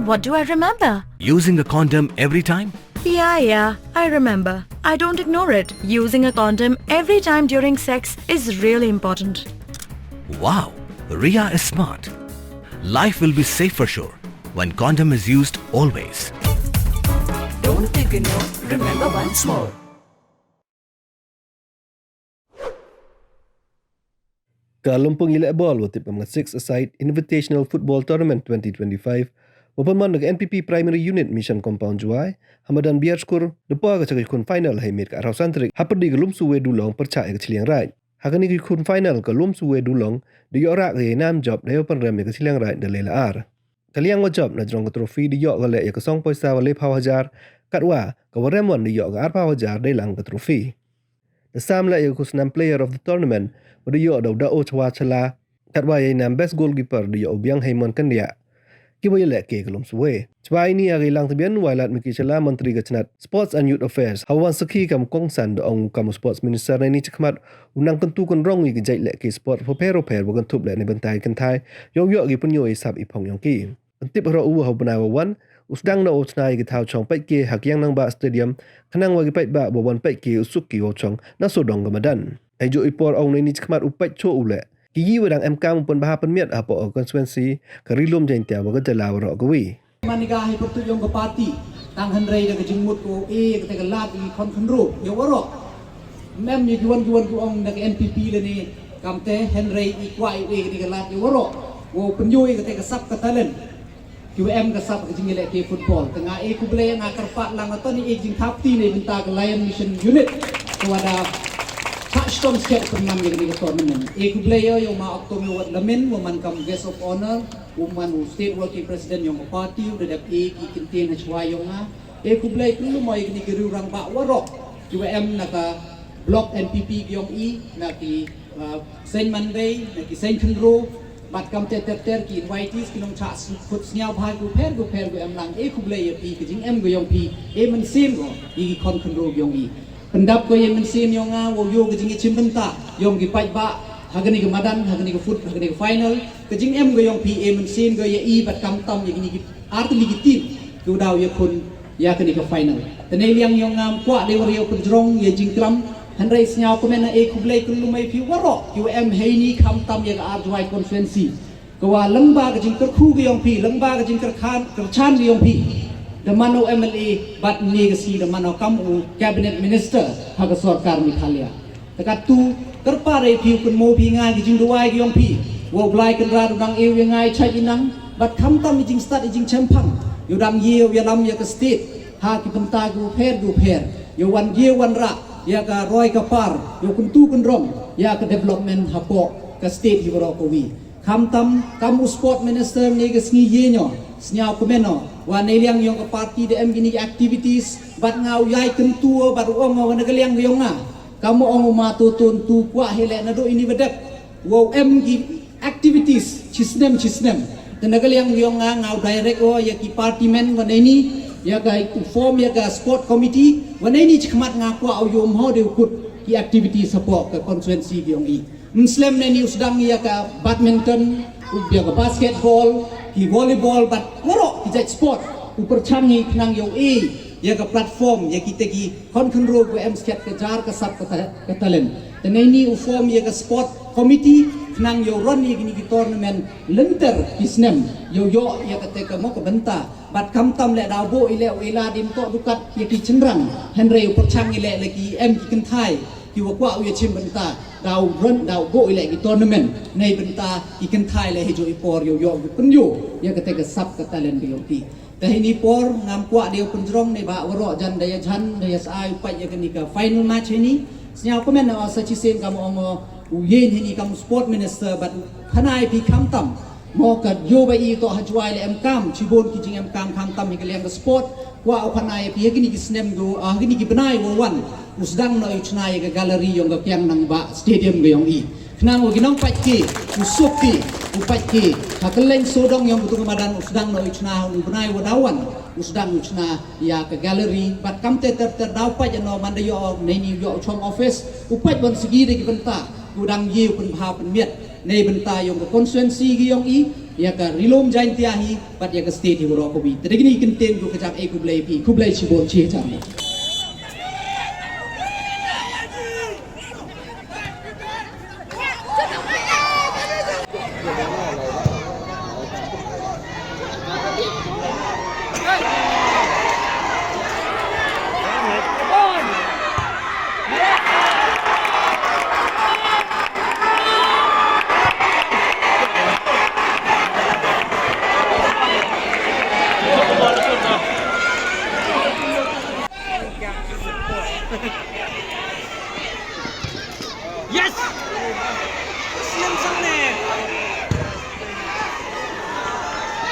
What do I remember? Using a condom every time? Yeah, I remember. I don't ignore it. Using a condom every time during sex is really important. Wow, Ria is smart. Life will be safe for sure when condom is used always. Don't ignore, remember once more. Kalumpong ila ball watip ang 6-a-side Invitational Football Tournament 2025 wapaman nag NPP Primary Unit Mission Compound Juai hamadan biar skor depa ka kun final hai mit ka arau santrik hapadi galum suwe dulong percaya ke ciliang rai hakani ki kun final galum suwe dulong di yora ke nam job deo pan rem ke ciliang rai de lela ar kaliang wa job na jong trofi di yok gale ya ke song poisa wale pawajar katwa ka waremon di yok ar pawajar de lang ke trofi the samla ya kusnam player of the tournament pada yo da da o chwa chala katwa ye nam best goalkeeper di yo biang haimon kandia ki boy le ke kelum suwe chwa ini agi lang tabian wailat miki chala menteri gachnat sports and youth affairs hawan sakhi kam kongsan do ong kam sports minister ni chakmat unang kentu kon rong gi jai le ke sport popero per bogan tup le ni bentai kan thai yo yo gi punyo isap ipong yong ki antip ro u hobna wan usdang na o chna gi thau chong pai ke Kiang Nangbah Stadium khanang wa gi pai ba boban pai ke usuk ki o chong na soodong gamadan Ejo ipor ong ni chakmat upat cho ule. Kigi wadang MK pun bahap penmiat apa konstituensi kerilum jentia waga telah warok gawi. Manigahi pertuyong ke parti tang henrei dah kejengmut ko kata kelat di kon kenro ya warok. Mem ye juan ku ong dak NPP le ni kamte henrei ikwai kata kelat ya warok. Wo penjui kata kesap katalen. QM kesap kejengile ke football. Tengah ku beli ngakar pak lang atau ni jing kapti ni benta ke Lion Mission Unit. Kuada touchstone skate pernam yang di tournament. Aku player yang ma Oktober wat lamin, woman kam guest of honor, woman state working president yang party udah dak ki kintin hachwa yang na. Aku player tu mau yang ni geru rang ba warok. QM naka block NPP yang nak ki Saint Monday, nak ki Saint Kendro, bat kam ter ki invites ki nong cha foot sniao bhai gu per gu lang. Aku player pi ki jing go yang pi, man sim go ki kon Kendro yang pendap ko yang mensim yang wo yo ke jingi chimbenta yong ki pai ba hagani ke madan hagani ke foot hagani ke final ke jing go yong pa mensim go ye bat kam tam ye ni art legitim ku daw ye kun ya ke ni ke final tenai liang yong kwa de war yo penjrong ye jing kram handrai snyao ko mena ku blai ku lumai pi waro he ni kam tam ye ka art wai conference ko wa lengba ke jing khu ke yong pi lengba ke jing khan chan ke yong pi the mano MLA bat negasi the mano kamu cabinet minister haga sarkar Meghalaya takat tu terpare piu kun mo pi ngai jing duai gi yong pi wo blai kan ra dang eu ngai chai inang bat kham tam jing start jing chempang yo dang yeu ya lam ya ka state ha ki penta gu per yo wan ye wan ra ya ka roi ka par yo kun tu kun rom ya ka development hapo ka state hi bro ko wi kham tam kamu sport minister negas ngi ye nyo snyao komeno wa neliang yong ke parti de em gini activities bat ngau yai kentua bat ong wan galiang yong na kamu ong ma tu tu kwa hele na do ini bedek wo em gi activities chisnem dan galiang yong ngau direct o ya ki party men wan ini ya ga form ya ga sport committee wan ini chkhmat nga kwa au yom ho de kut ki activity support ke konstituensi yong i muslim ne ni usdang ya ka badminton ya ka basketball ki volleyball bat waro ki jaj sport uperchangi knang yo ya ka platform ya kita ki kon ro go em sket ka jar ka sap ka talent dan ini form ya ka sport committee knang yo ron ni gini ki tournament lenter kisnem yo ya ka te ka mo ka benta bat kam tam le daw bo ile ila dim to dukat ya ki chenrang henry uperchangi le ki em ki kan thai ki wa kwa ya chim benta daw run daw go ile ki tournament nei benta ki kan thai le hejo ipor yo kun yo ya ka te ka sap ka talent yo ki tahini por ngam kwa dia penjrong nei ba waro jan daya jan daya sai upai ya ni ka final match ini snya komen na sa chi sen kam ong yen ni kam sport minister bat khanai pi kham tam mo ka yo ba i to hajwai le em kam chibon ki jing em kam kham tam ni ka lem sport wa khanai pi ya ni ki snem go ni ki benai wo wan usdang no chna ya gallery yong ka Kiang Nangbah Stadium ge yong i knang wo ginong pai ki usuk ki upai ki hakeleng soodong yang butuh kemadan usdang no chna benai wo dawan usdang chna ya ka gallery bat kam te ter daw pa ya no man yo nei ni yo chong office upai bon segi de ki benta udang ye pun bha pun miet nei benta yong ka constituency gi yong i ya ka rilom jain tiahi pat ya ka state hi ro ko bi tregini kinten ko kajak e kublai pi kublai chibon chi cham